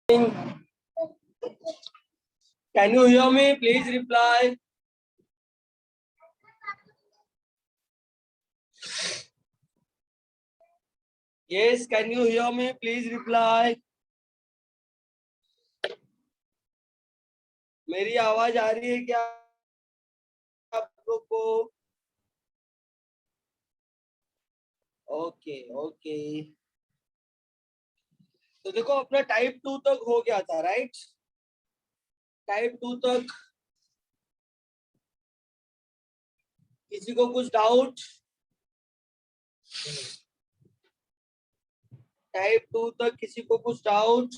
Can you hear me? Please reply. Yes, can you hear me? Please reply. मेरी आवाज आ रही है क्या आप लोग को? ओके ओके, तो देखो अपना टाइप 2 तक हो गया था, राइट? टाइप 2 तक किसी को कुछ डाउट? टाइप 2 तक किसी को कुछ डाउट?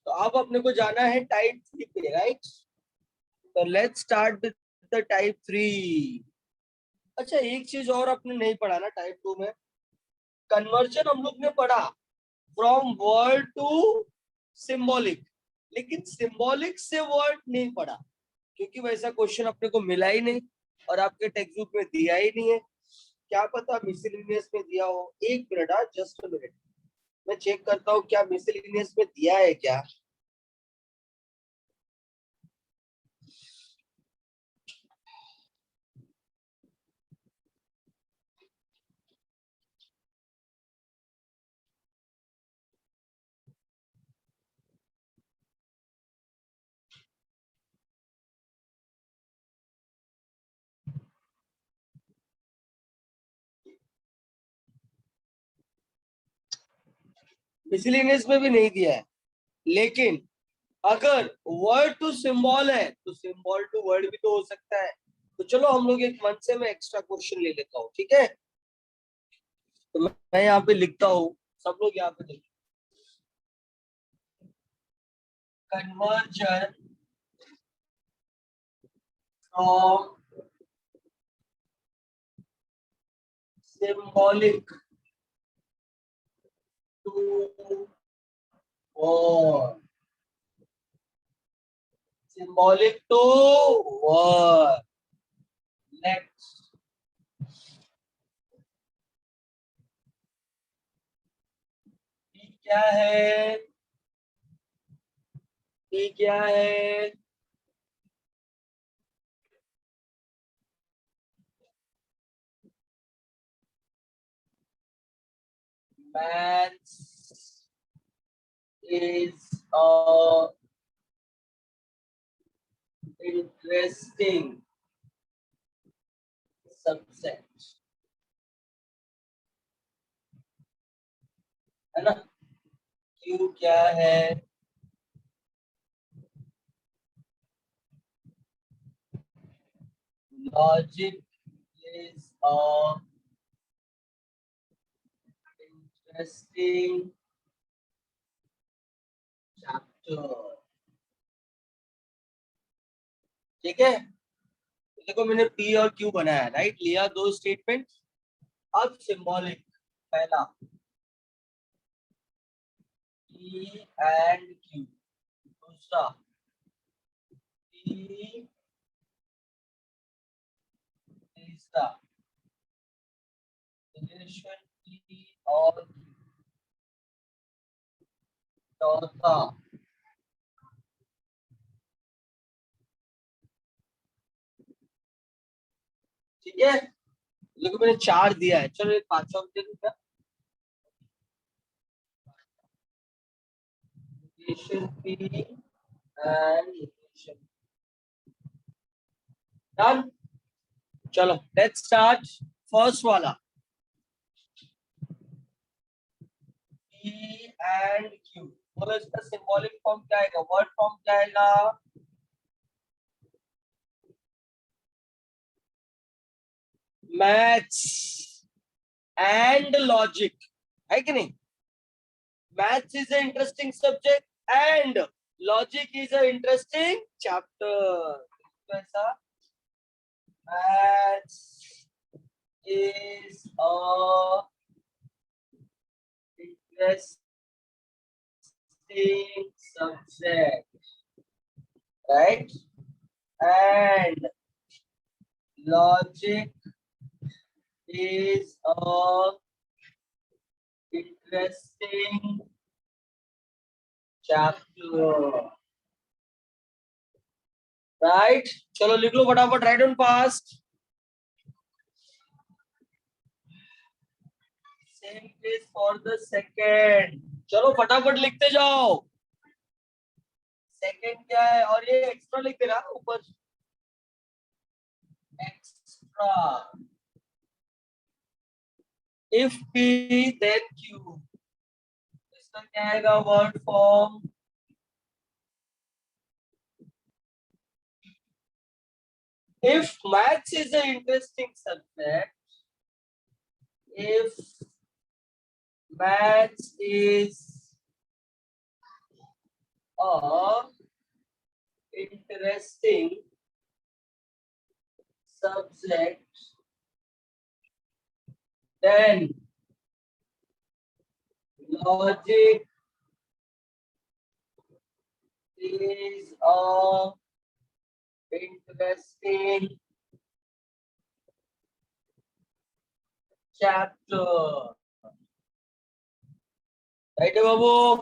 तो अब अपने को जाना है टाइप 3 पे, राइट? तो let's start with the type 3। अच्छा, एक चीज और अपने नहीं पढ़ा ना टाइप 2 में, कन्वर्जन हम लोग ने पढ़ा फ्रॉम वर्ड टू सिंबॉलिक, लेकिन सिंबॉलिक से वर्ड नहीं पढ़ा क्योंकि वैसा क्वेश्चन अपने को मिला ही नहीं और आपके टेक्स्ट बुक में दिया ही नहीं है। क्या पता मिसलिनियस में दिया हो। एक मिनट, जस्ट अ मिनट, मैं चेक करता हूँ क्या मिसलिनियस में दिया है क्या। मिसलिनियस में भी नहीं दिया है, लेकिन अगर वर्ड टू सिंबल है तो सिंबल टू वर्ड भी तो हो सकता है। तो चलो हम लोग एक मन से मैं एक्स्ट्रा क्वेश्चन ले लेता हूँ, ठीक है? तो मैं यहाँ पे लिखता हूँ, सब लोग यहाँ पे लिखो, conversion from symbolic to word, symbolic to word। Next, क्या है? ये क्या है? Maths is a interesting subject, है ना? क्यों क्या है? Logic is a interesting chapter। ठीक है, तो देखो मैंने पी और क्यू बनाया, राइट? लिया दो स्टेटमेंट। अब सिंबॉलिक, पहला पी एंड क्यू, दूसरा पी, तीसरा रिलेशन पी और चौथा ठीक है। देखो मैंने चार दिया है, चलो एक पांचवा भी दे दूं क्या? Relation P and relation, done. चलो लेट्स स्टार्ट। फर्स्ट वाला पी एंड क्यू, बोलो इसका सिंबॉलिक फॉर्म क्या आएगा, वर्ड फॉर्म क्या आएगा? मैथ्स एंड लॉजिक, है कि नहीं? Maths is a interesting subject and logic is a interesting chapter. तो ऐसा maths is a interesting subject, right? And logic is a interesting chapter, right? चलो लिख लो फटाफट, right on fast. Same case for the second, चलो फटाफट लिखते जाओ। Second क्या है? और ये एक्स्ट्रा लिख देना ऊपर, extra, if P then Q. इसका क्या आएगा word form? If maths is an interesting subject, if maths is a interesting subject, then logic is a interesting chapter, right है बाबू?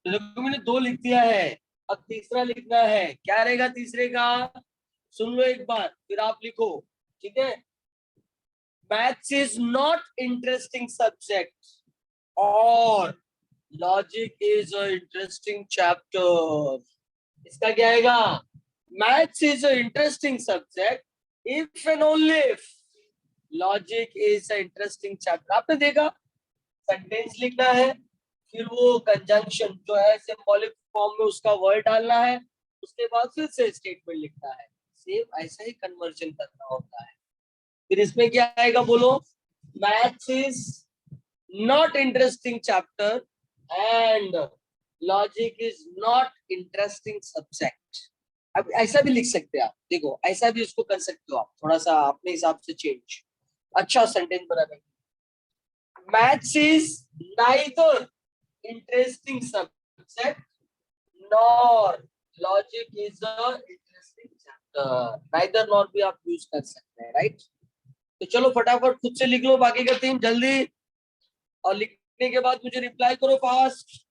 तो देखो मैंने दो लिख दिया है, अब तीसरा लिखना है। क्या रहेगा तीसरे का? सुन लो एक बार फिर आप लिखो, ठीक है? Maths is not interesting subject और logic is a interesting chapter. इसका क्या आएगा? Maths is a interesting subject if and only if logic is a interesting chapter. आपने देखा, सेंटेंस लिखना है, फिर वो कंजंक्शन जो है सिंबॉलिक फॉर्म में उसका वर्ड डालना है, उसके बाद फिर से स्टेटमेंट लिखना है। सेम ऐसा ही कन्वर्जन करना होता है। फिर इसमें क्या आएगा बोलो? Maths is not interesting chapter and logic is not interesting subject. अब ऐसा भी लिख सकते हैं आप, देखो ऐसा भी उसको कर सकते हो आप, थोड़ा सा अपने हिसाब से चेंज। अच्छा सेंटेंस बनाने, maths is neither interesting subject nor logic is a interesting chapter. Neither nor भी आप यूज कर सकते हैं, राइट? तो चलो फटाफट खुद से लिख लो बाकी का तीन जल्दी, और लिखने के बाद मुझे रिप्लाई करो fast.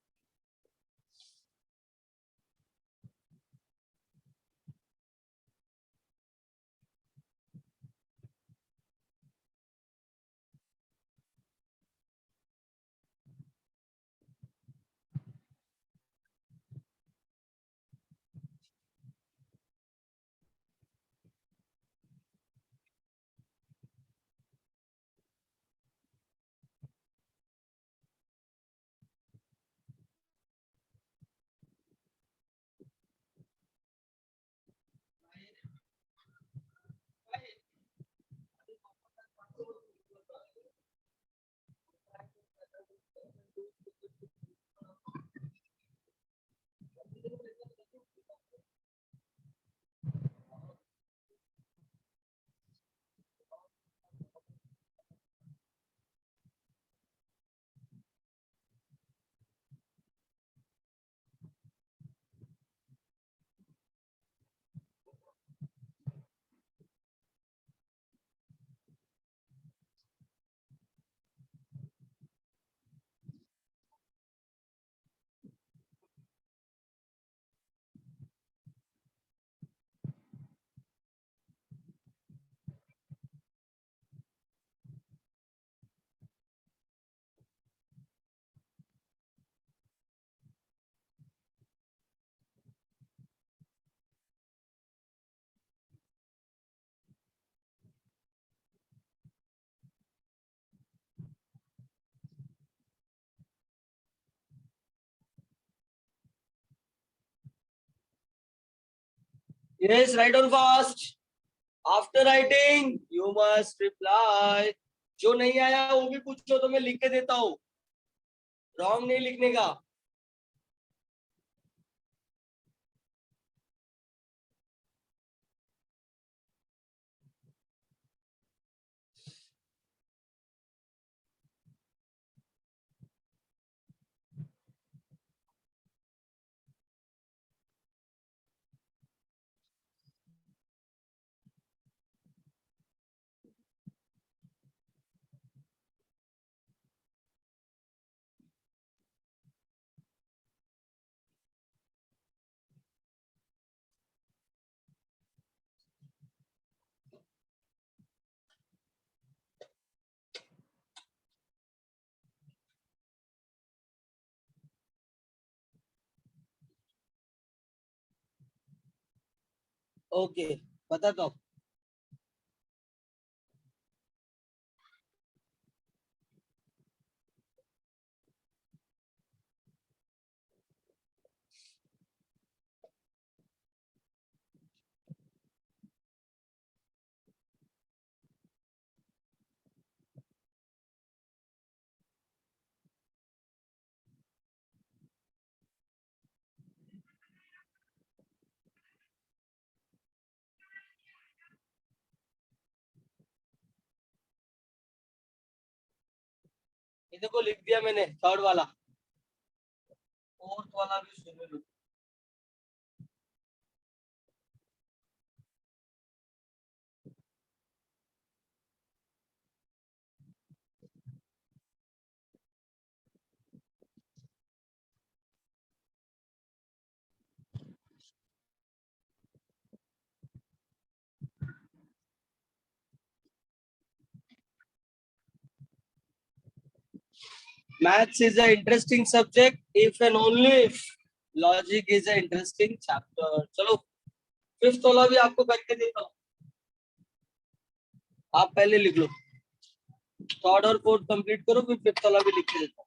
Yes, right on fast. After writing you must reply. जो नहीं आया वो भी पूछो तो मैं लिख के देता हूँ, रॉन्ग नहीं लिखने का। ओके, बताता हूँ। ये देखो लिख दिया मैंने, थर्ड वाला। फोर्थ वाला भी सुन लो। Maths is an interesting subject if and only if logic is an interesting chapter। चलो फिफ्थ वाला भी आपको करके देता हूँ, आप पहले लिख लो। थर्ड और फोर्थ कंप्लीट करो, फिर फिफ्थ वाला भी लिख के देता हूँ।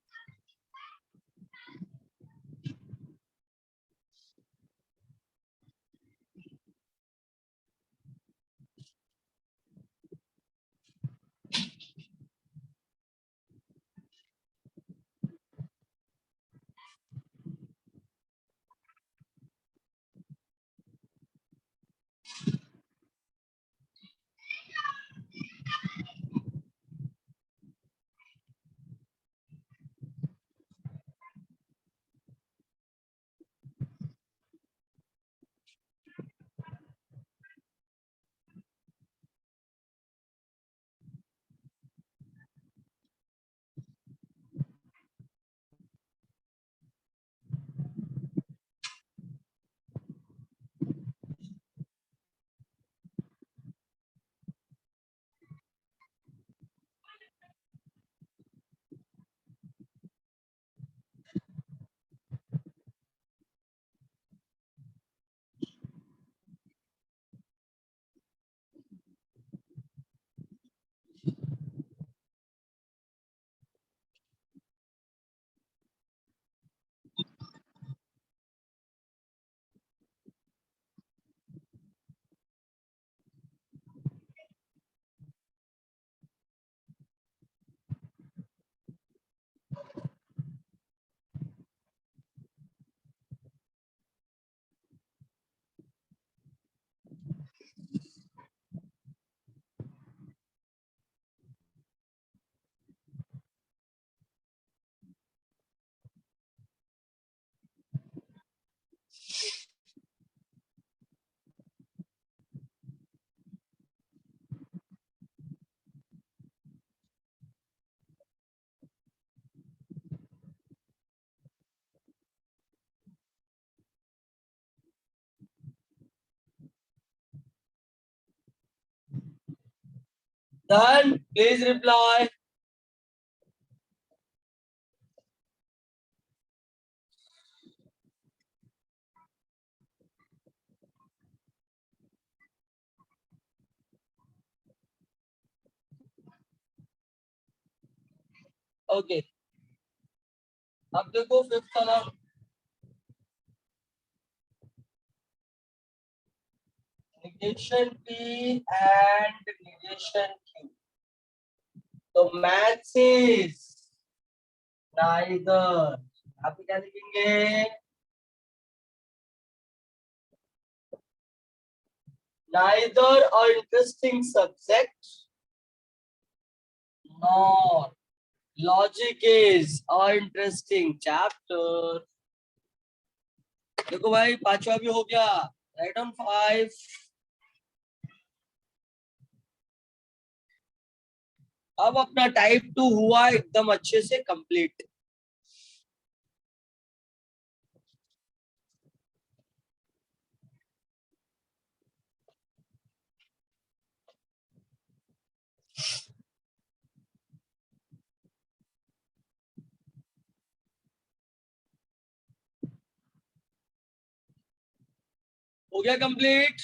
Done, please reply। ओके, अब देखो फिफ्थ वाला। negation P and negation Q. तो मैथ्स इज नाइदर, आप क्या लिखेंगे? Neither a interesting subject nor logic is a interesting chapter. देखो भाई पांचवा भी हो गया, राइट ऑन 5। अब अपना टाइप 2 हुआ एकदम अच्छे से कंप्लीट। हो गया complete.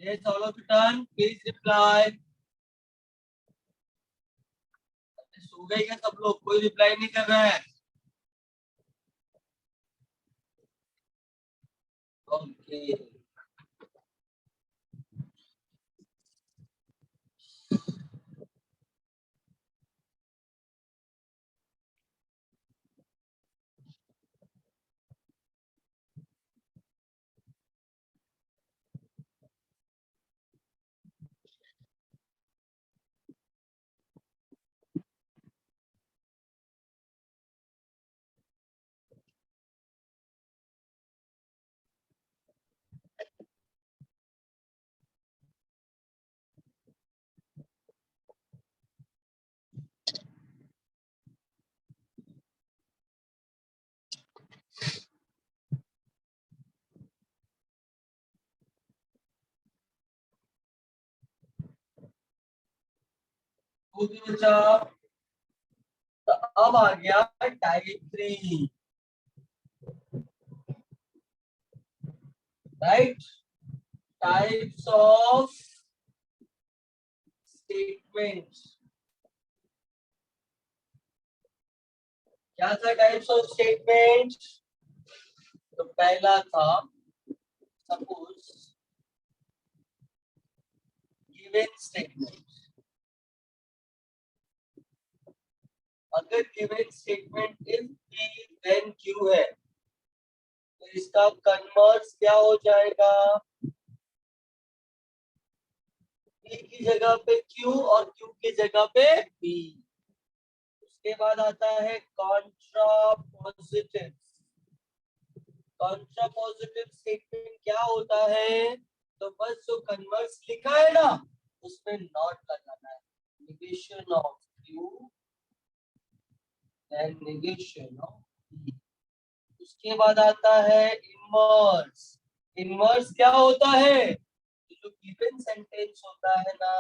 Yes, all of you done. Please reply. सो गए क्या सब लोग? कोई रिप्लाई नहीं कर रहा है। ओके ओके बच्चा, तो अब आ गया type 3, right? Types of statement. क्या था टाइप्स ऑफ स्टेटमेंट? तो पहला था सपोज गिवन स्टेटमेंट। अगर given statement if P then Q है तो इसका कन्वर्स क्या हो जाएगा? P की जगह पे Q और Q की जगह पे P। उसके बाद आता है कॉन्ट्रापोजिटिव। कॉन्ट्रापोजिटिव स्टेटमेंट क्या होता है? तो बस जो कन्वर्स लिखा है ना उसमें नॉट लगाना है। Negation of Q and negation of P। उसके बाद आता है इनवर्स। इनवर्स क्या होता है? जो गिवन सेंटेंस होता है ना,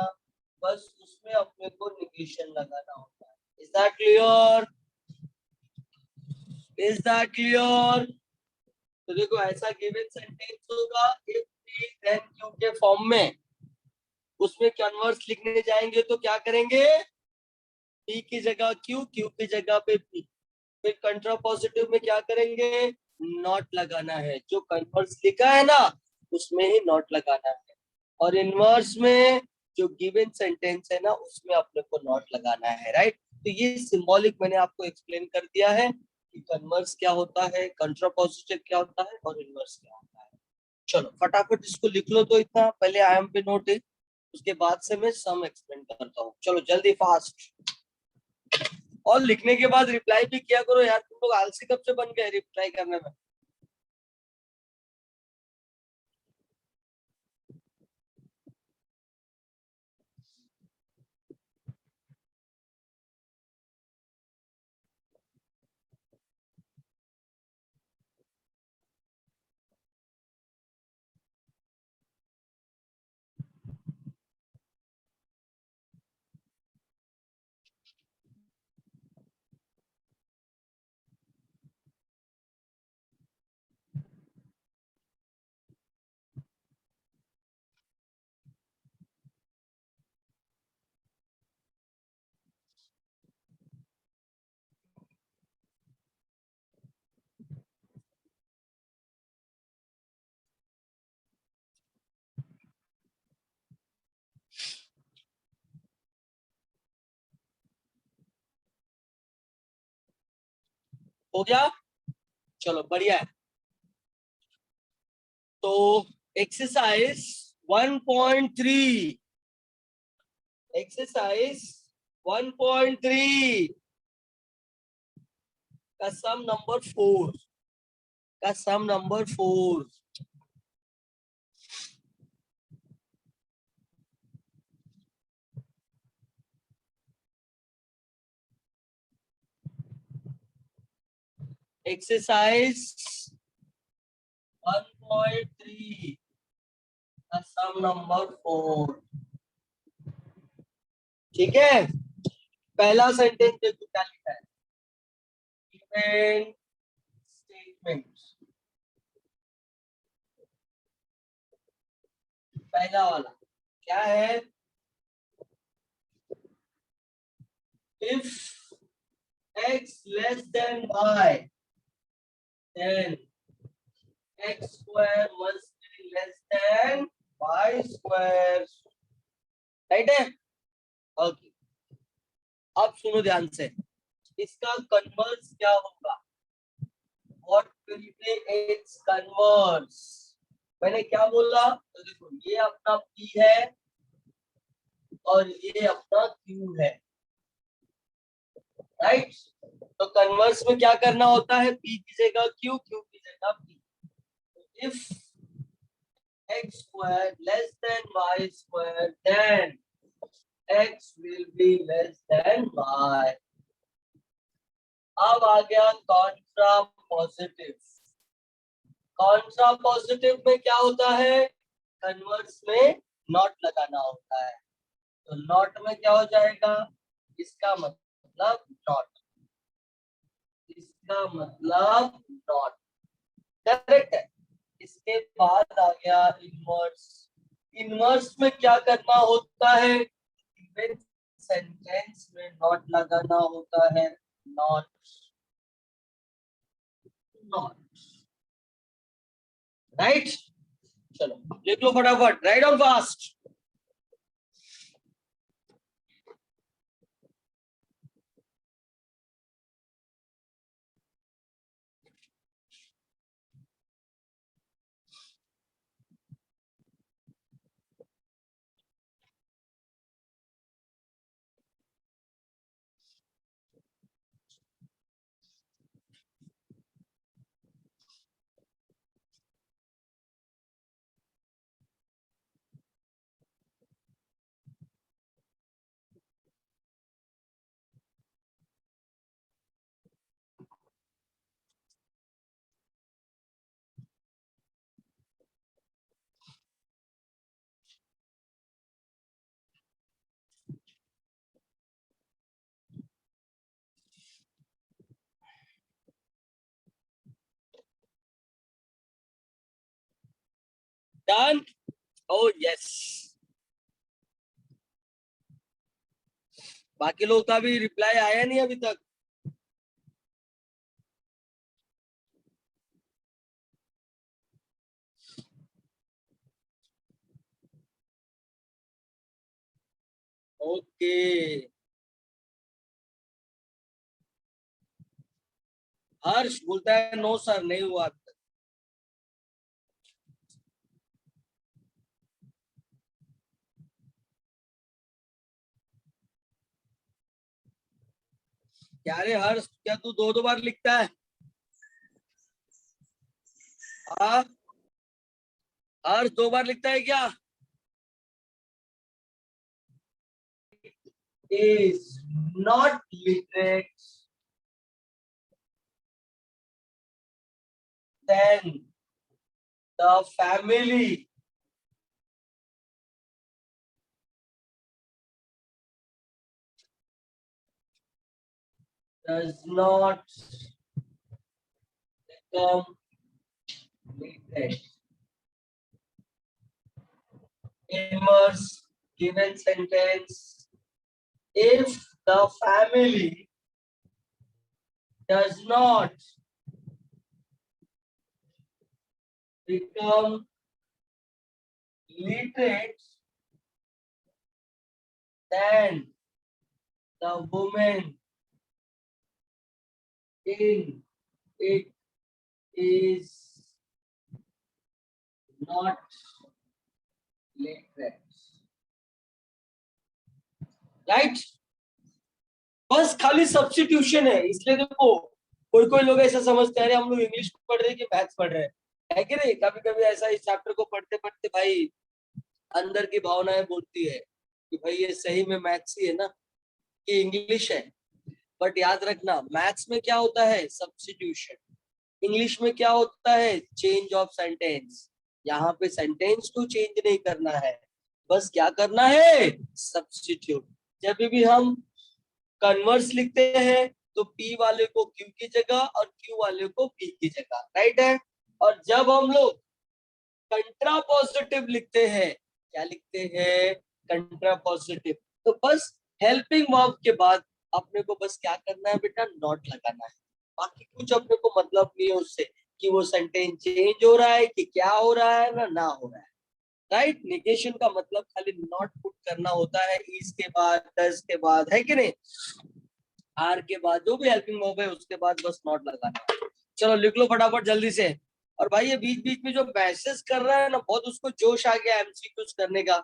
बस उसमें अपने को निगेशन लगाना होता है. Is that clear? Is that clear? तो देखो ऐसा गिवन सेंटेंस होगा इफ पी देन क्यू के फॉर्म में, उसमें कन्वर्स लिखने जाएंगे तो क्या करेंगे, पी की जगह क्यू, क्यू की जगह पे पी. फिर कंट्रा पॉजिटिव में क्या करेंगे, नॉट लगाना है. जो कन्वर्स लिखा है ना उसमें ही नॉट लगाना है. और इनवर्स में जो गिवन सेंटेंस है ना उसमें अपने को नॉट लगाना है. राइट. तो ये सिंबॉलिक मैंने आपको एक्सप्लेन कर दिया है कि कन्वर्स क्या होता है, कंट्रा पॉजिटिव क्या होता है और इनवर्स क्या होता है. चलो फटाफट इसको लिख लो. तो इतना पहले आई एम पे नोट है, उसके बाद से मैं सम एक्सप्लेन करता हूँ. चलो जल्दी फास्ट. और लिखने के बाद रिप्लाई भी किया करो यार, तुम लोग आलसी कब से बन गए रिप्लाई करने में. हो गया. चलो बढ़िया है. तो एक्सरसाइज 1.3, एक्सरसाइज 1.3 का सम नंबर 4, का सम नंबर 4. एक्सरसाइज 1.3 का सम नंबर 4. ठीक है. पहला सेंटेंस देखो क्या लिखा है, डिपेंड स्टेटमेंट. पहला वाला क्या है, if x less than y then x square must be less than y square. Right है. ओके. अब सुनो ध्यान से, इसका कन्वर्स क्या होगा, what will be it's converse. मैंने क्या बोला, तो देखो ये अपना p है और ये अपना q है. राइट. तो कन्वर्स में क्या करना होता है, p की जगह q, q की जगह p. If x square less than y square then x will be less than y. अब आ गया कॉन्ट्रा पॉजिटिव. कॉन्ट्रा पॉजिटिव में क्या होता है, कन्वर्स में नॉट लगाना होता है. तो नॉट में क्या हो जाएगा, इसका मतलब नॉट, इसका मतलब नॉट. करेक्ट है. इसके बाद आ गया इनवर्स. इनवर्स में क्या करना होता है, सेंटेंस में नॉट लगाना होता है. Not, not. राइट. चलो लिख लो फटाफट, right on fast. Done. O yes. बाकी लोग का भी रिप्लाई आया नहीं अभी तक। ओके। हर्ष बोलता है नो सर नहीं हुआ अभी तक। क्या रे हर्ष, क्या तू दो दो बार लिखता है? हाँ, हर्ष दो बार लिखता है क्या? Is not literate then the family does not become literate. Immerse given sentence. If the family does not become literate, then the woman in it is not literate. Right. बस खाली सब्स्टिट्यूशन है, इसलिए देखो कोई कोई लोग ऐसा समझते हैं अरे हम लोग इंग्लिश पढ़ रहे हैं कि मैथ्स पढ़ रहे हैं, है कि नहीं? कभी कभी ऐसा इस चैप्टर को पढ़ते पढ़ते भाई अंदर की भावनाएं बोलती है कि भाई ये सही में मैथ्स ही है ना कि इंग्लिश है। बट याद रखना मैथ्स में क्या होता है? सब्स्टिट्यूशन। इंग्लिश में क्या होता है? Change of sentence. यहाँ पे सेंटेंस को चेंज नहीं करना है, बस क्या करना है? सब्स्टिट्यूट। जब भी हम कन्वर्स लिखते हैं तो पी वाले को क्यू की जगह और क्यू वाले को पी की जगह, राइट है। और जब हम लोग कंट्रा पॉजिटिव लिखते हैं, क्या लिखते हैं? कंट्रा पॉजिटिव। तो बस हेल्पिंग वर्ब के बाद अपने को बस क्या करना है बेटा? नॉट लगाना है। बाकी कुछ अपने को मतलब नहीं है उससे कि वो सेंटेंस चेंज हो रहा है कि क्या हो रहा है ना हो रहा है। राइट। निगेशन का मतलब खाली नॉट पुट करना होता है इज के बाद, डज के बाद, है कि नहीं? आर के बाद जो भी हेल्पिंग वर्ब है उसके बाद बस नॉट लगाना है। चलो लिख लो फटाफट जल्दी से। और भाई ये बीच बीच में जो मैसेज कर रहा है ना, बहुत उसको जोश आ गया एमसीक्यूज करने का।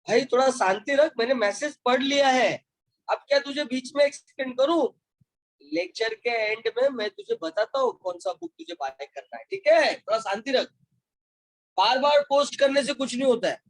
भाई थोड़ा शांति रख, मैंने मैसेज पढ़ लिया है। अब क्या तुझे बीच में एक्सप्लेन करूं? लेक्चर के एंड में मैं तुझे बताता हूँ कौन सा बुक तुझे बाय करना है, ठीक है? थोड़ा शांति रख। बार बार पोस्ट करने से कुछ नहीं होता है।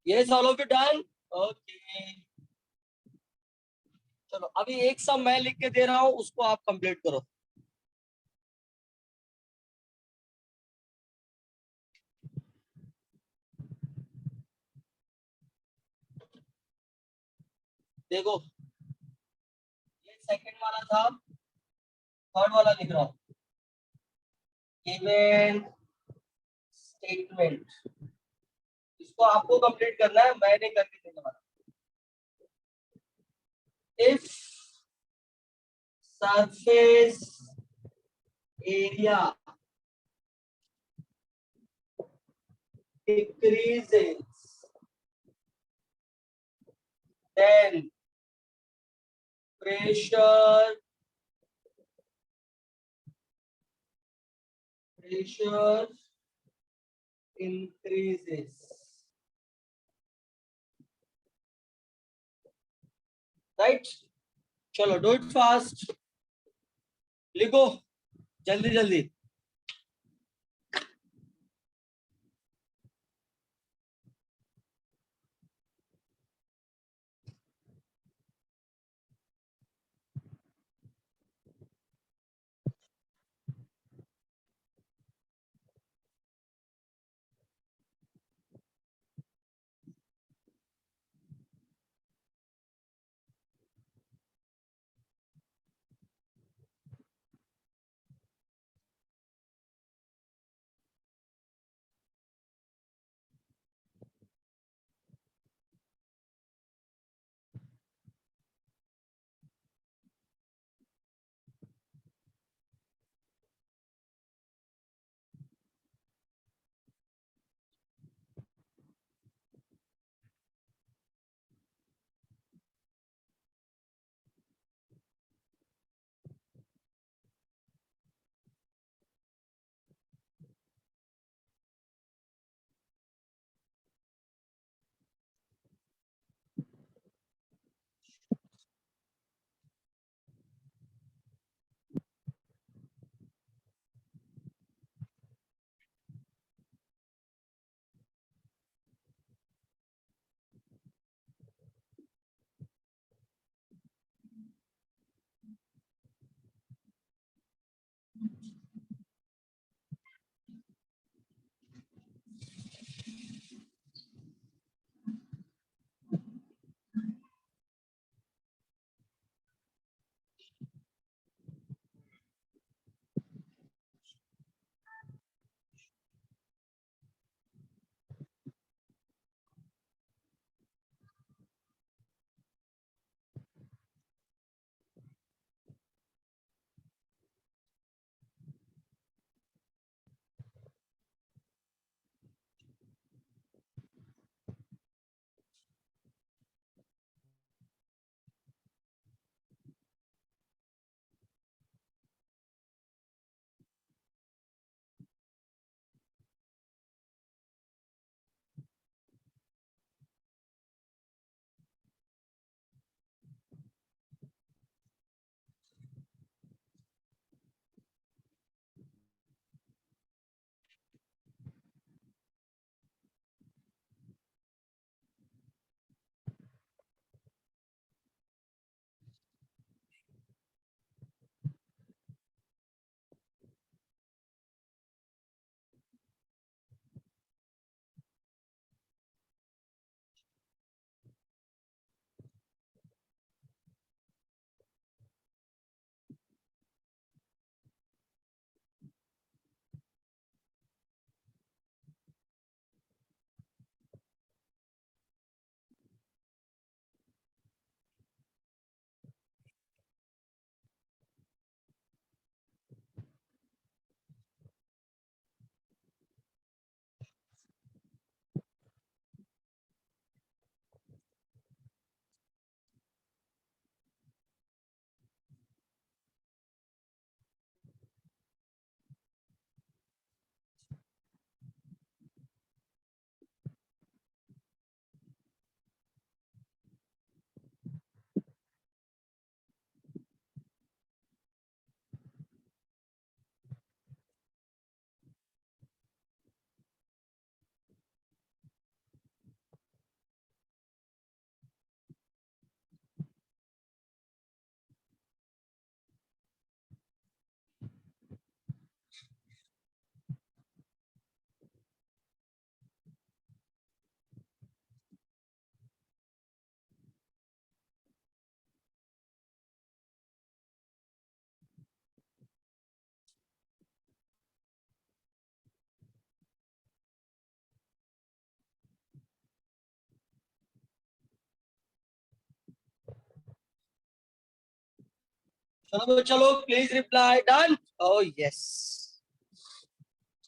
Yes, all of you done? Okay. चलो अभी एक सम मैं लिख के दे रहा हूँ, उसको आप कंप्लीट करो। देखो, ये सेकंड वाला था, थर्ड वाला लिख रहा हूँ। गिवन स्टेटमेंट, इसको आपको कंप्लीट करना है, मैं नहीं करके देने वाला। If surface area decreases, then pressure increases, right? चलो डू इट फास्ट, लिखो जल्दी जल्दी। चलो चलो please reply done. Oh yes.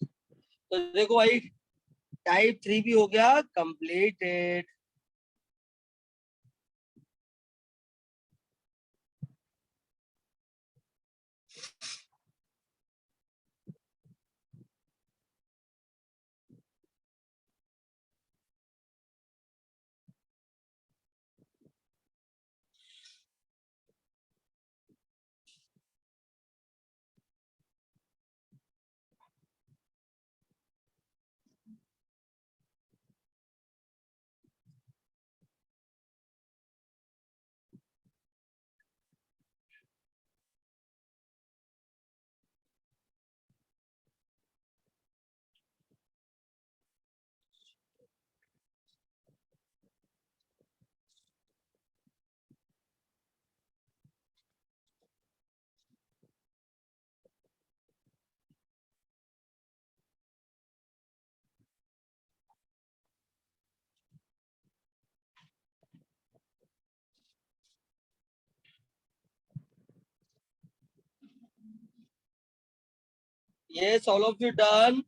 तो देखो भाई टाइप 3 भी हो गया completed. Yes all of you done.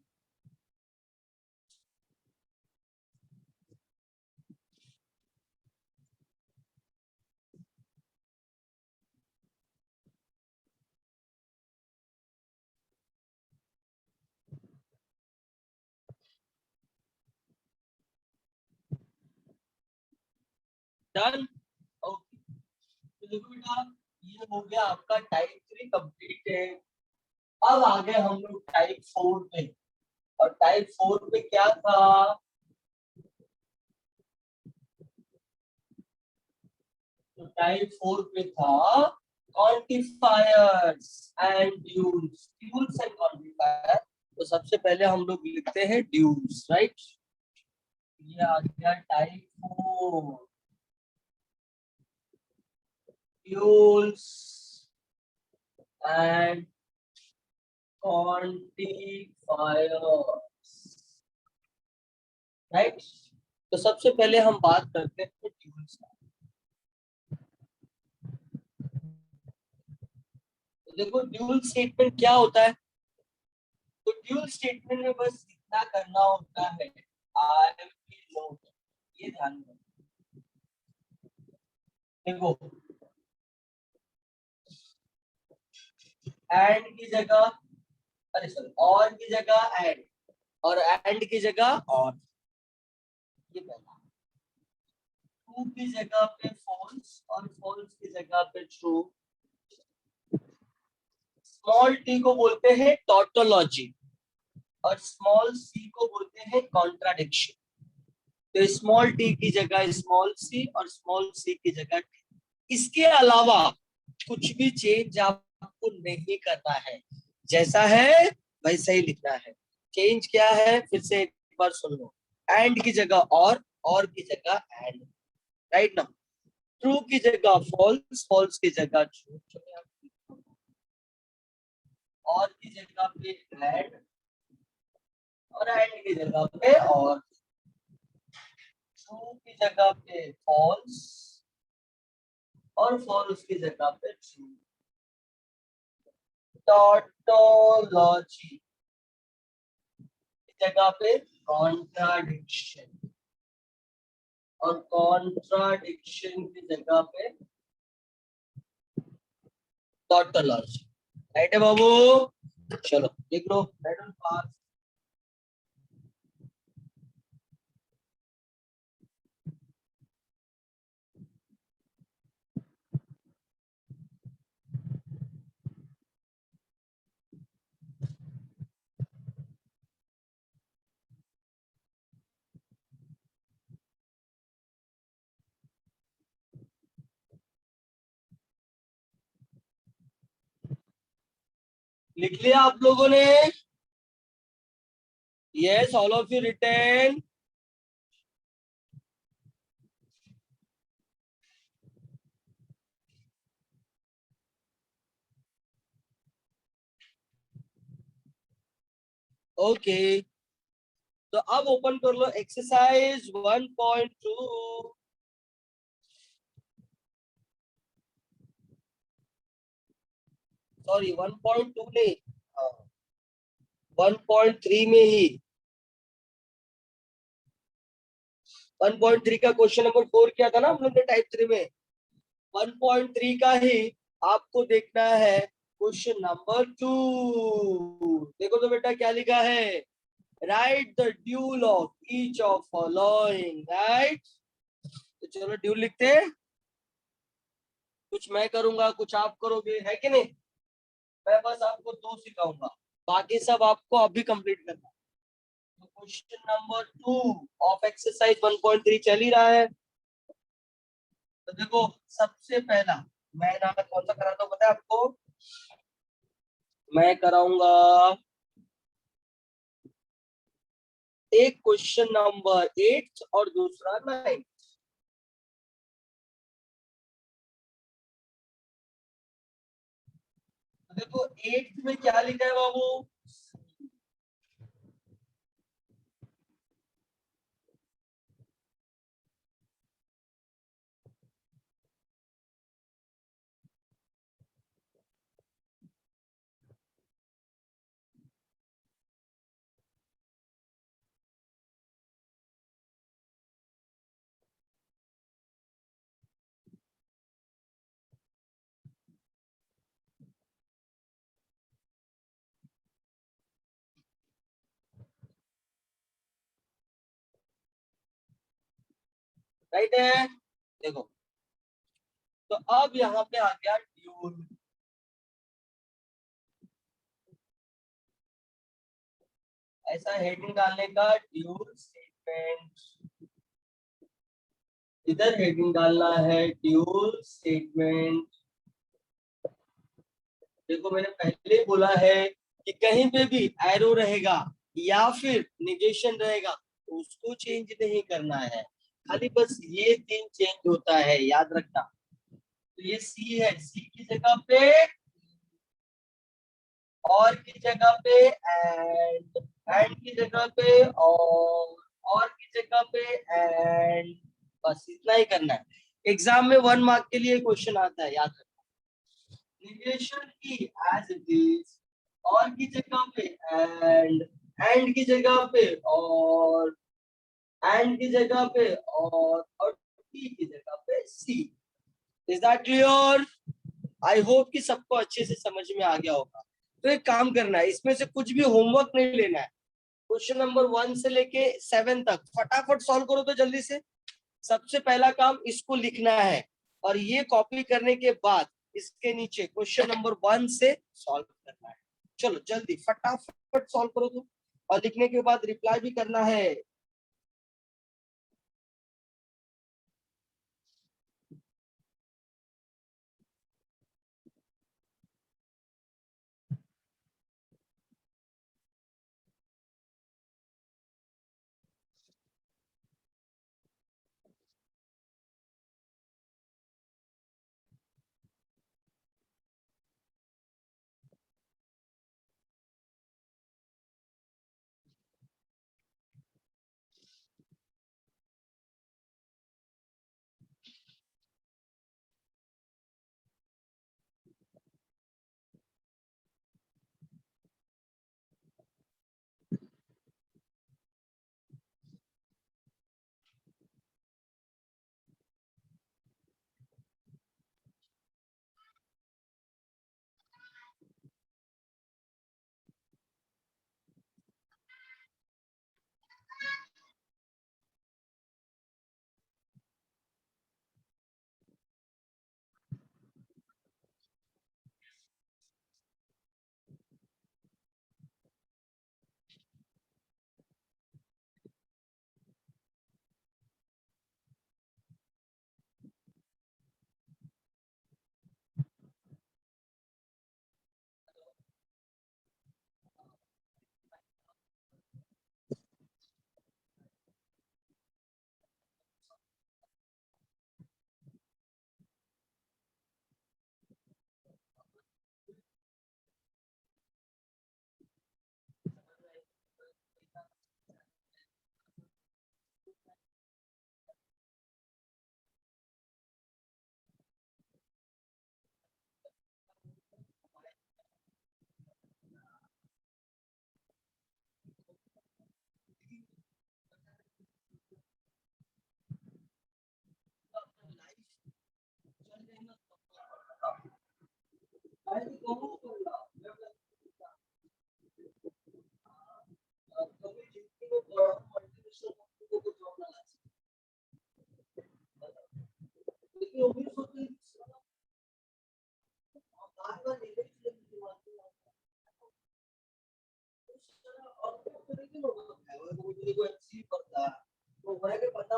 Done okay. तो देखो बेटा ये हो गया आपका टाइप 3 कंप्लीट है। अब आ गए हम लोग टाइप 4 पे। और टाइप 4 पे क्या था? तो टाइप 4 पे था quantifiers and duels. Duels and quantifier. तो सबसे पहले हम लोग लिखते हैं ड्यूल्स राइट। ये आ गया type 4 duels and quantifiers right. तो सबसे पहले हम बात करते हैं ड्यूल्स का। तो देखो ड्यूल स्टेटमेंट क्या होता है। तो ड्यूल स्टेटमेंट में बस इतना करना होता है आई एम नोट। ये ध्यान में देखो एंड की जगह, अरे सॉरी और की जगह एंड, और एंड की जगह और। ये पहला ट्रू की जगह पे फॉल्स और फॉल्स की जगह पे ट्रू। स्मॉल टी को बोलते हैं टॉटोलॉजी और स्मॉल सी को बोलते हैं कॉन्ट्राडिक्शन। तो स्मॉल टी की जगह स्मॉल सी और स्मॉल सी की जगह टी। इसके अलावा कुछ भी चेंज आपको नहीं करना है। जैसा है वैसा ही लिखना है। चेंज क्या है फिर से एक बार सुन लो। एंड की जगह और की जगह एंड राइट ना। ट्रू की जगह फॉल्स, फॉल्स की जगह ट्रू, और की जगह पे एंड, और एंड की जगह पे और। ट्रू की जगह पे फॉल्स और फॉल्स की जगह पे ट्रू। टॉटोलॉजी की जगह पे कॉन्ट्राडिक्शन और कॉन्ट्राडिक्शन की जगह पे टॉटोलॉजी राइट है बाबू। चलो लिख लो टाइटल पास। लिख लिया आप लोगों ने? Yes all of you return. Okay तो अब ओपन कर लो एक्सरसाइज 1.2। सॉरी 1.2 नहीं, 1.3 में ही 1.3 का क्वेश्चन नंबर 4 किया था ना हम लोग ने टाइप 3 में। 1.3 का ही आपको देखना है क्वेश्चन नंबर 2। देखो तो बेटा क्या लिखा है, right the dual of each of following, right. तो चलो ड्यूल लिखते हैं, कुछ मैं करूंगा कुछ आप करोगे, है कि नहीं। मैं बस आपको दो सिखाऊंगा, बाकी सब आपको अभी कंप्लीट करना है। तो क्वेश्चन नंबर 2 ऑफ एक्सरसाइज 1.3 चल ही रहा है। तो देखो सबसे पहला मैं यहाँ कौन सा कराता हूँ पता है आपको, मैं कराऊंगा एक क्वेश्चन नंबर 8 और दूसरा 9। देखो 8 में क्या लिखा है बाबू, राइट है। देखो तो अब यहाँ पे आ गया ड्यूल, ऐसा हेडिंग डालने का, ड्यूल स्टेटमेंट। इधर हेडिंग डालना है ड्यूल स्टेटमेंट। देखो मैंने पहले बोला है कि कहीं पे भी एरो रहेगा या फिर निगेशन रहेगा तो उसको चेंज नहीं करना है, खाली बस ये तीन चेंज होता है, याद रखना। तो ये सी है, सी की जगह पे और की जगह पे एंड की जगह पे और की जगह पे एंड, बस इतना ही करना है। एग्जाम में 1 मार्क के लिए क्वेश्चन आता है, याद रखना। निगेशन की एज इट इज, और की जगह पे एंड की जगह पे और एंड की जगह पे और टी की जगह पे C. Is that clear? I hope कि सबको अच्छे से समझ में आ गया होगा। तो एक काम करना है, इसमें से कुछ भी होमवर्क नहीं लेना है। क्वेश्चन नंबर 1 से लेके 7 तक फटाफट सॉल्व करो तो जल्दी से। सबसे पहला काम इसको लिखना है, और ये कॉपी करने के बाद इसके नीचे क्वेश्चन नंबर 1 से सॉल्व करना है। चलो जल्दी फटाफट सॉल्व करो तुम, और लिखने के बाद रिप्लाई भी करना है।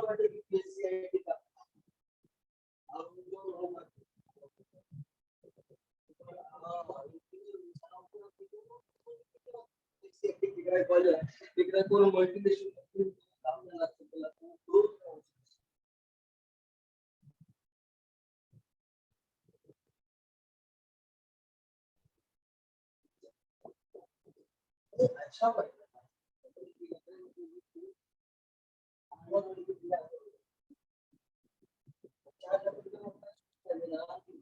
वाटे की पीएससी का अब जो मोटिवेशन काम में लग सकता है अच्छा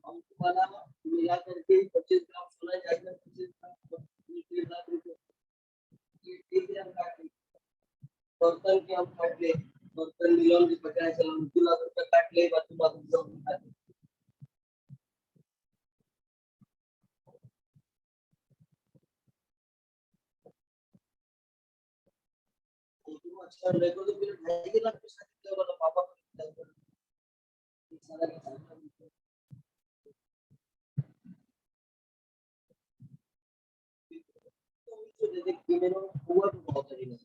हम तुम्हारा मिला करके 25 ग्राम सोना जाएगा 25 ग्राम 1 लाख रुपए बर्तन के हम काट ले बर्तन मिलोन की 50 लाख रुपए काट ले बात अच्छा मेरे को तो फिर 2.5 लाख के साथ वाला पापा को सारा तो दे दे कि मेरे हुआ तो बहुत है नहीं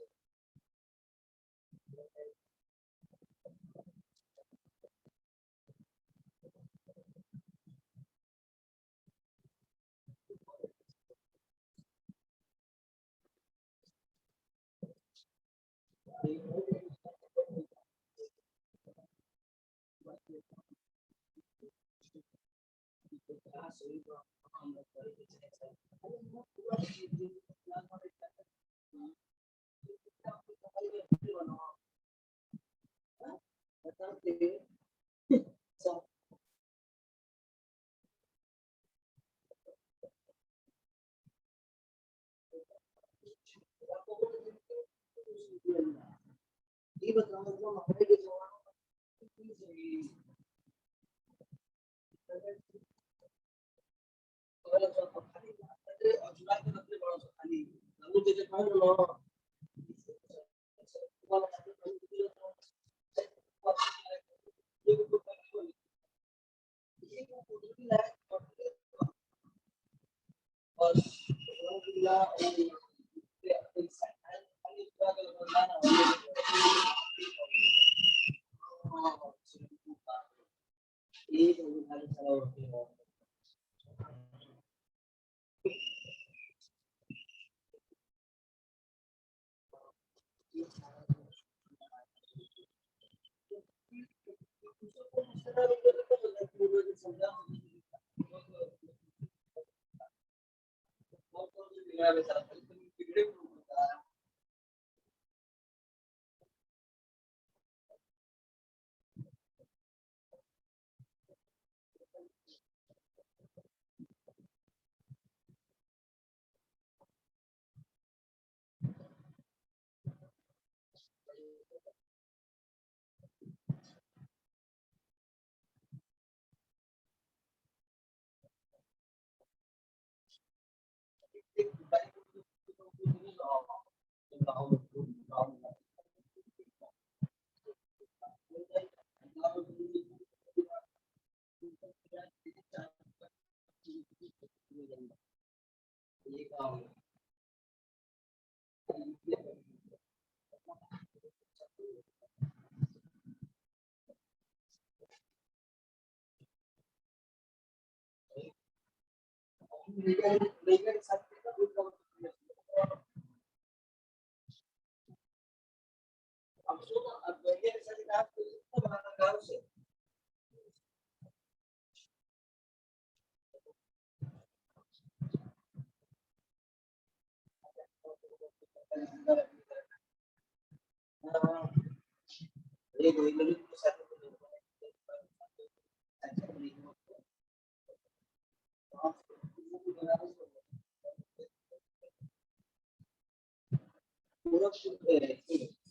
ये बताओ मतलब हमारे के जवानों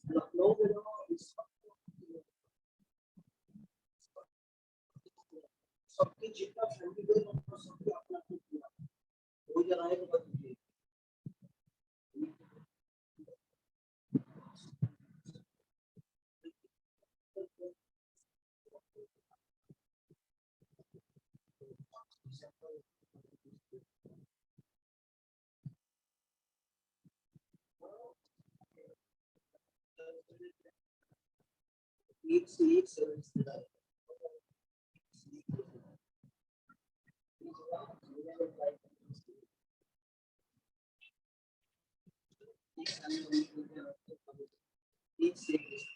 लखनऊ में सबके जितना फैमिली सबके अपना हो जा रहा है तो एक से एक सर्विस दे रहा है। एक से एक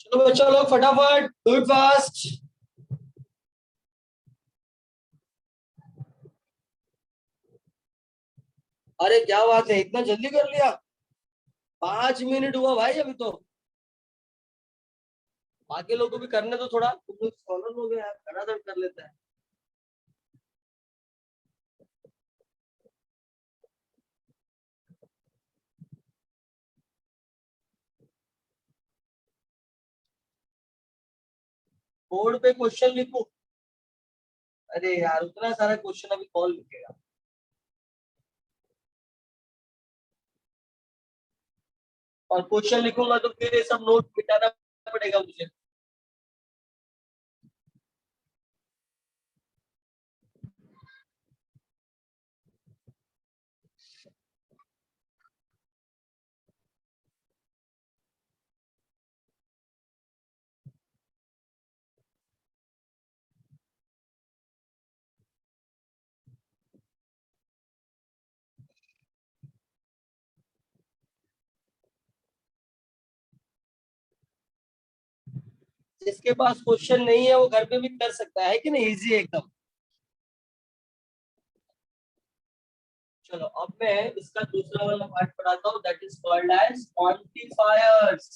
चलो बच्चों लोग फटाफट डू इट फास्ट। अरे क्या बात है, इतना जल्दी कर लिया। 5 मिनट हुआ भाई अभी तो। बाकी लोगों को भी करने तो थोड़ा, तुम लोग स्कॉलर लोग हैं यार, धड़ाधड़ कर लेते हैं। बोर्ड पे क्वेश्चन लिखो। अरे यार उतना सारा क्वेश्चन अभी कौन लिखेगा। और क्वेश्चन लिखूंगा तो फिर ये सब नोट मिटाना पड़ेगा मुझे। जिसके पास क्वेश्चन नहीं है वो घर पे भी कर सकता है कि नहीं, इजी है एकदम। चलो अब मैं इसका दूसरा वाला पार्ट पढ़ाता हूँ, that is called as quantifiers.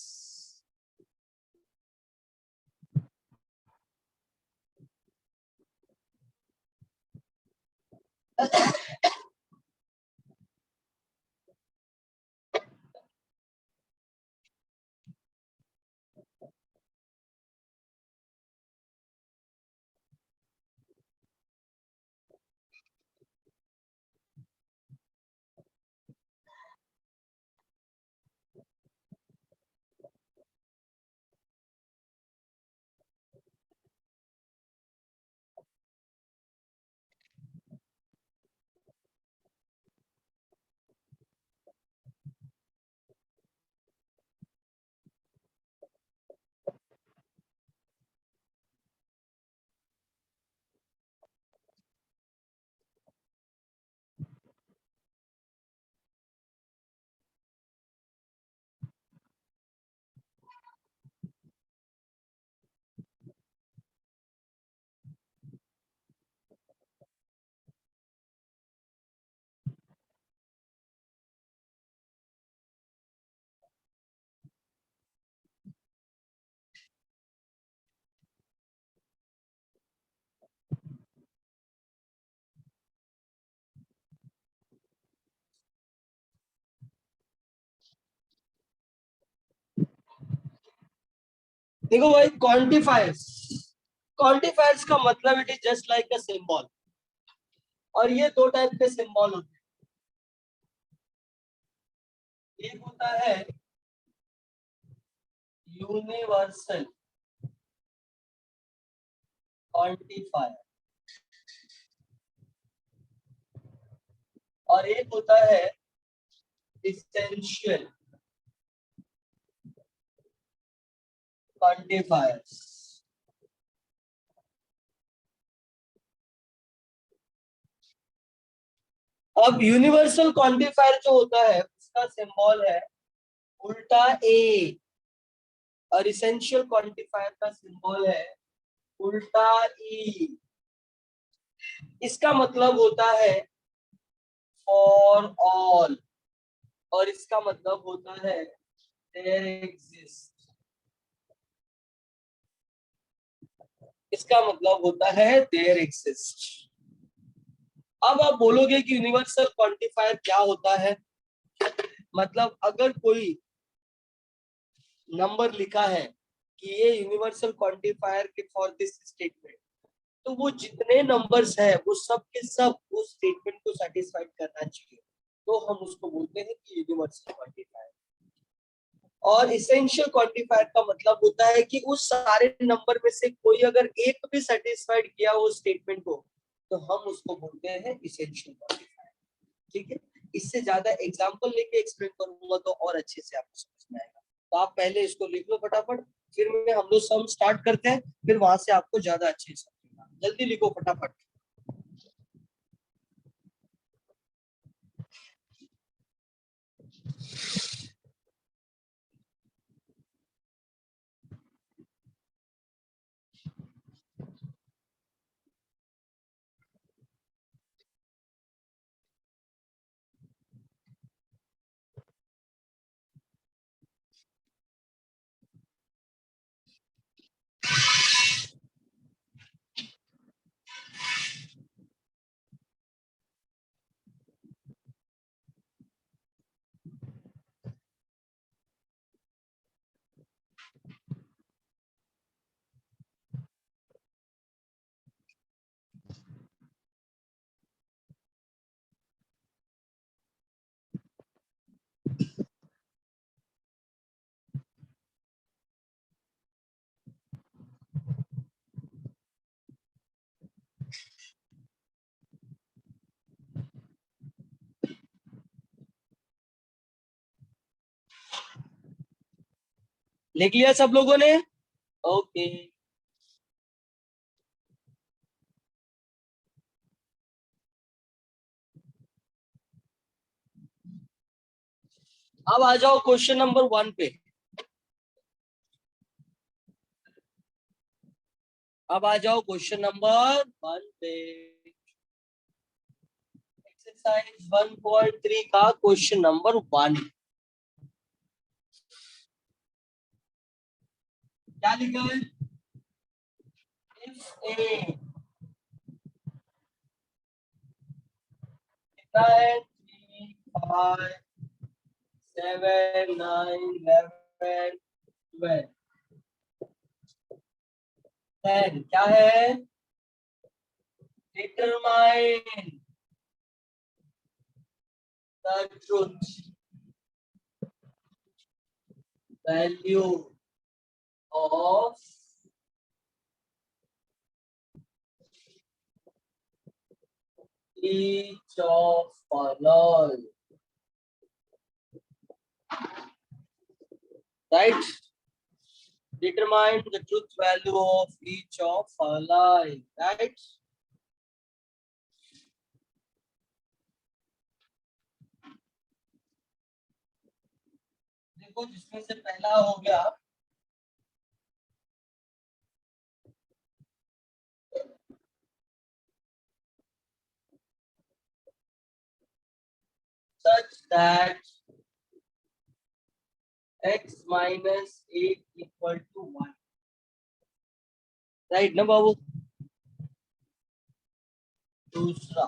देखो भाई, क्वांटिफायर्स, क्वांटिफायर्स का मतलब it is just like a symbol. और ये दो टाइप के सिंबल होते हैं, एक होता है यूनिवर्सल क्वांटिफायर, और एक होता है essential quantifiers। अब यूनिवर्सल क्वांटिफायर जो होता है उसका सिंबल है उल्टा ए, और इसेंशियल क्वांटिफायर का सिंबल है उल्टा ई। इसका मतलब होता है फॉर ऑल, और इसका मतलब होता है देयर एग्जिस्ट। इसका मतलब होता है देयर एग्जिस्ट। अब आप बोलोगे कि यूनिवर्सल क्वांटिफायर क्या होता है, मतलब अगर कोई नंबर लिखा है कि ये यूनिवर्सल क्वांटिफायर के फॉर दिस स्टेटमेंट, तो वो जितने नंबर्स है वो सब के सब उस स्टेटमेंट को सेटिस्फाइड करना चाहिए, तो हम उसको बोलते हैं कि यूनिवर्सल क्वांटिफायर। और इसेंशियल क्वांटिफायर का मतलब होता है कि उस सारे नंबर में से कोई अगर एक भी सेटिस्फाइड किया वो स्टेटमेंट को, तो हम उसको बोलते हैं इसेंशियल क्वांटिफायर। ठीक है, इससे ज्यादा एग्जांपल लेके एक्सप्लेन करूंगा तो और अच्छे से आपको समझ में आएगा। तो आप पहले इसको लिख लो फटाफट, फिर में हम लोग सम स्टार्ट करते हैं, फिर वहां से आपको ज्यादा अच्छे से समझेगा। जल्दी लिखो फटाफट। लिख लिया सब लोगों ने? ओके। अब आ जाओ क्वेश्चन नंबर 1 पे। अब आ जाओ क्वेश्चन नंबर 1 पे। एक्सरसाइज 1.3 का क्वेश्चन नंबर 1। क्या लिखा है? इफ ए कितना है? 3 5 7 9 11 12 10 क्या है? Determine the truth value of each of all, right? Determine the truth value of each of line, right? देखो जिसमें से पहला हो गया such that x minus 8 equal to 1, right ना बाबू? दूसरा,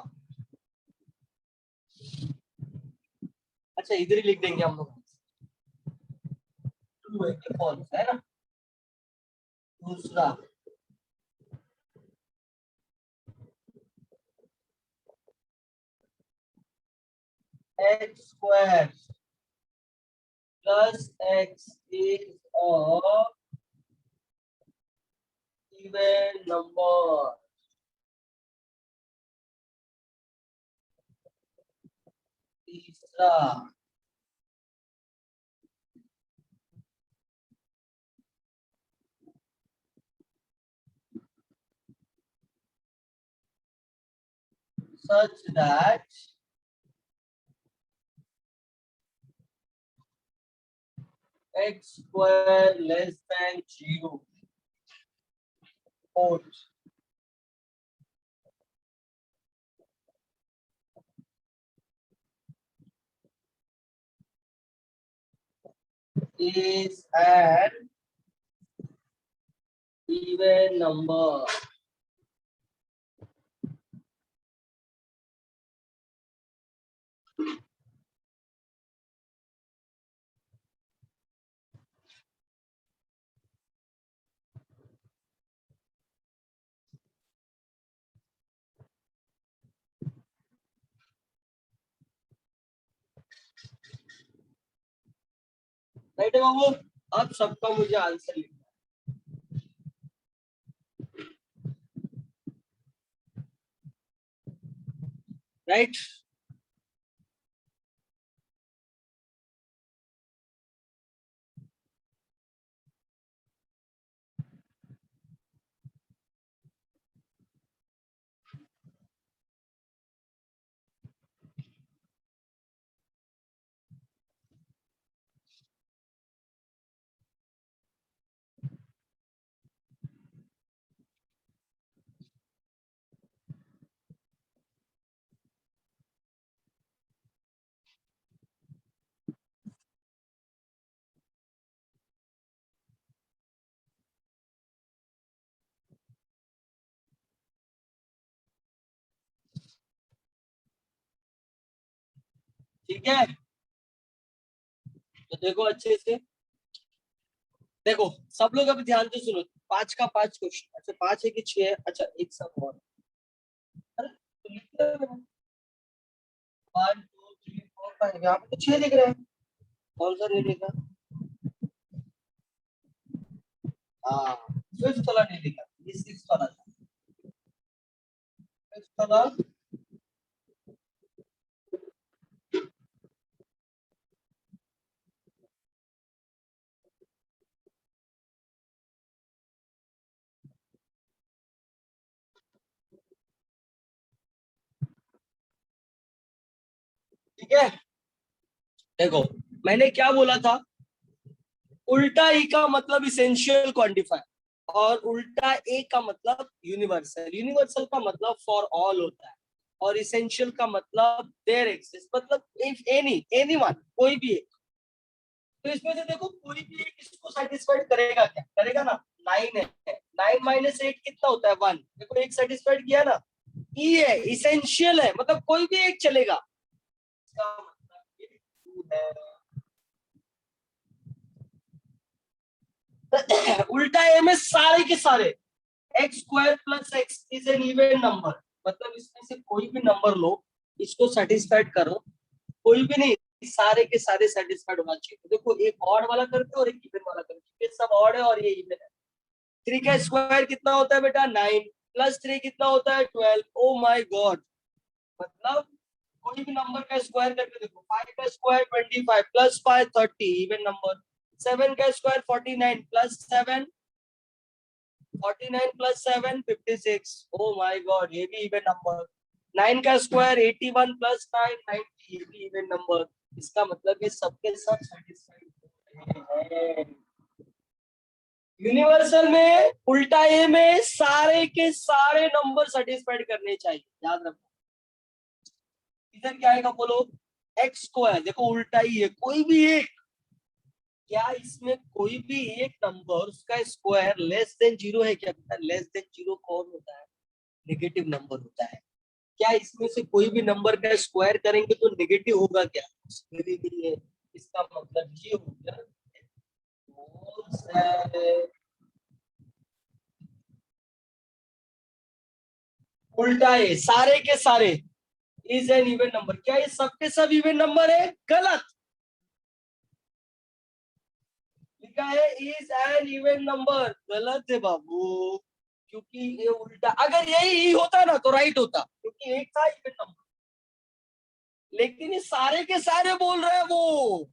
अच्छा इधर ही लिख देंगे हम लोग, ट्रू है कि फॉल्स है ना। दूसरा, x square plus x is a even number, तीसरा such that x square less than 0. Fourth is an even number. Right है बाबू? अब सबका मुझे आंसर लिखना है, राइट? ठीक है, तो देखो अच्छे से, देखो सब लोग अभी ध्यान से सुनो। 5 का 5 क्वेश्चन, अच्छा 5 है कि 6 है? अच्छा एक सब और, अरे तो लिख रहे हो 1 2 3 4 5, यहाँ पे तो 6 लिख रहे हैं, कौन सा नहीं लिखा? हाँ, फिफ्थ वाला नहीं लिखा, ये सिक्स वाला था। फिफ्थ वाला ठीक है। देखो मैंने क्या बोला था, उल्टा ई का मतलब इसेंशियल क्वांटिफायर और उल्टा ए का मतलब यूनिवर्सल। यूनिवर्सल का मतलब फॉर ऑल होता है और इसेंशियल का मतलब देयर एग्जिस्ट, मतलब इफ एनी वन, कोई भी एक। तो इसमें से देखो कोई भी एक इसको सेटिस्फाइड करेगा, क्या करेगा ना? 9 है, 9 माइनस 8 कितना होता है? 1। देखो एक सेटिस्फाइड किया ना, ई है, इसेंशियल है, मतलब कोई भी एक चलेगा। इसका मतलब ये 2 है। उल्टा ए में सारे के सारे x square plus x is an even number, मतलब इसमें से कोई भी नंबर लो, इसको सेटिस्फाइड करो, कोई भी नहीं, सारे के सारे सेटिस्फाइड होना चाहिए। तो देखो एक ऑड वाला करते और एक इवन वाला करते, ये सब ऑड है और ये इवन है। 3 का स्क्वायर कितना होता है बेटा? 9 प्लस 3 कितना होता है? 12। ओ माय गॉड, मतलब कोई भी नंबर का स्क्वायर करके देखो। 5 का स्क्वायर 25 प्लस 5 30, इवन नंबर। 7 का square 49 plus 7 49 plus 7 56। Oh my God, ये भी इवन नंबर। 9 का स्क्वायर 81 प्लस 9 90, ये भी इवन नंबर। इसका मतलब ये सबके सब सेटिस्फाइड है। यूनिवर्सल में उल्टा ए में सारे के सारे नंबर सेटिस्फाइड करने चाहिए, याद रखो। इधर क्या आएगा बोलो? एक्स स्क्वायर, देखो उल्टा ही है, कोई भी एक, क्या इसमें कोई भी एक नंबर उसका स्क्वायर लेस देन 0 है क्या बेटा? लेस देन 0 कौन होता है? नेगेटिव नंबर होता है। क्या इसमें से कोई भी नंबर का स्क्वायर करेंगे तो नेगेटिव होगा क्या? उसमें भी नहीं है। इसका मतलब ये हो गया उल्टा है, सारे के सारे इज एन इवन नंबर। क्या ये सबके सब इवन नंबर है? गलत लिखा है, इज एन इवन नंबर, गलत है बाबू। क्योंकि ये उल्टा, अगर यही होता ना तो राइट होता, क्योंकि एक था इवन नंबर। लेकिन ये सारे के सारे बोल रहे हैं, वो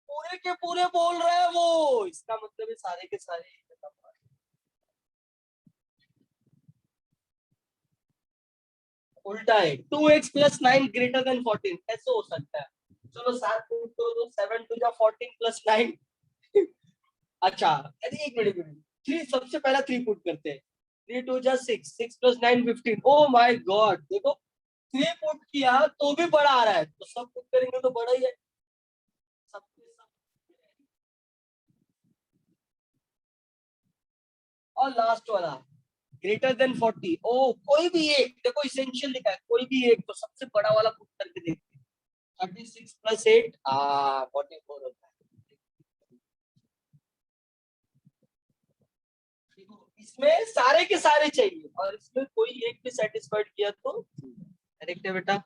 पूरे के पूरे बोल रहे हैं वो, इसका मतलब है सारे के सारे। उल्टा है, 2x + 9 > 14 कैसे हो सकता है? चलो 7 पुट करो तो 7 × 2 = 14 + 9। अच्छा, अरे एक मिनट मिनट, थ्री सबसे पहला थ्री पुट करते हैं। 3 × 2 = 6, 6 + 9 = 15। ओ माय गॉड, देखो थ्री पुट किया तो भी बड़ा आ रहा है, तो सब पुट करेंगे तो बड़ा ही है। सबके सब। और लास्ट वाला > 40। ओ कोई भी एक, देखो इसेंशियल लिखा है, कोई भी एक, तो सबसे बड़ा वाला पुट करके देखते हैं। 36 + 8 44 होता है। देखो, इसमें सारे के सारे चाहिए और इसमें कोई एक भी सेटिस्फाइड किया तो करेक्ट है बेटा।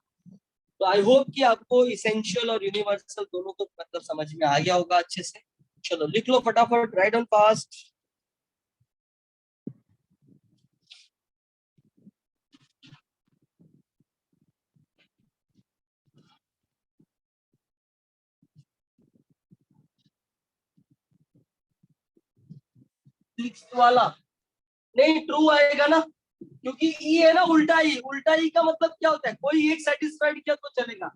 तो आई होप कि आपको इसेंशियल और यूनिवर्सल दोनों को मतलब समझ में आ गया होगा अच्छे से। चलो लिख लो फटाफट, राइट ऑन फास्ट। 6 वाला नहीं ट्रू आएगा ना, क्योंकि ई है ना उल्टा ई। उल्टा ई का मतलब क्या होता है, कोई एक सेटिस्फाइड किया तो चलेगा।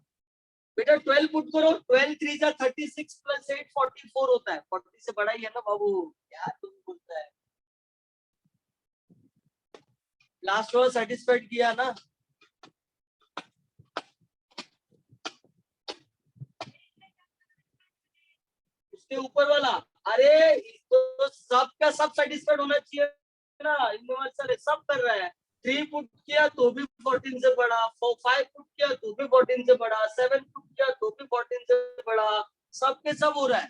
बेटा 12 पुट करो, 12 3 जा 36 + 8 44 होता है। 40 से बड़ा ही है ना बाबू, क्या तुम बोलता है। लास्ट वाला सेटिस्फाइड किया ना। उसके ऊपर वाला, अरे तो सबका सब सेटिस्फाइड होना चाहिए ना, यूनिवर्सल है, सब कर रहा है। 3 पुट किया तो भी 14 से बड़ा, 5 पुट किया तो भी 14 से बड़ा, 7 पुट किया तो भी 14 से बड़ा, सबके सब हो रहा है।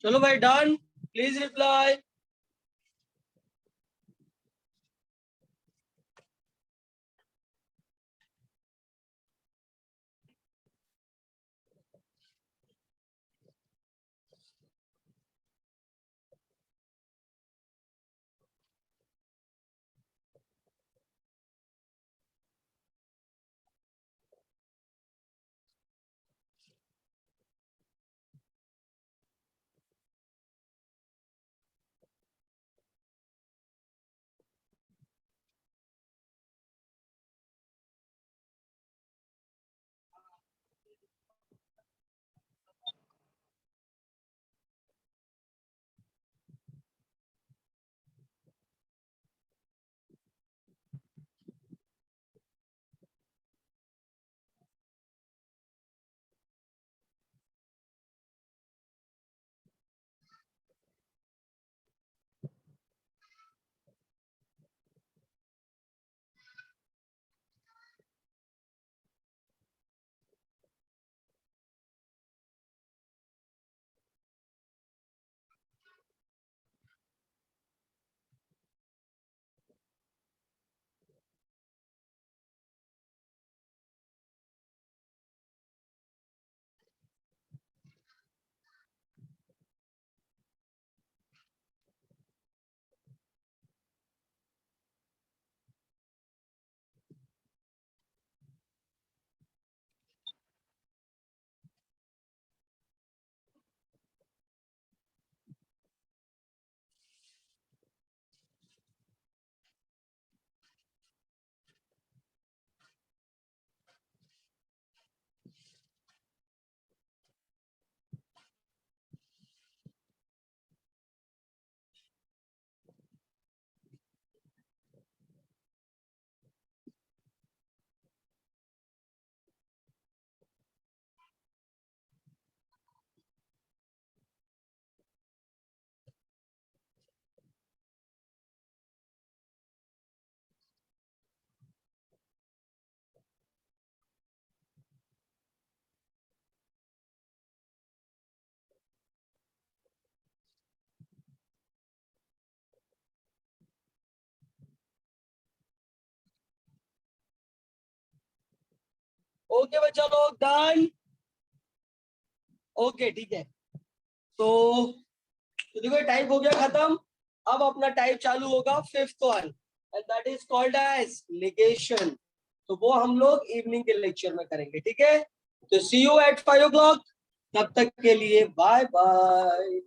चलो भाई डन, प्लीज रिप्लाई। ओके बच्चा लोग डन। ओके ठीक है। तो देखो टाइप हो गया खत्म। अब अपना टाइप चालू होगा fifth one, and that is called as negation. तो वो हम लोग इवनिंग के लेक्चर में करेंगे, ठीक है। तो सी यू एट 5 o'clock। तब तक के लिए बाय बाय।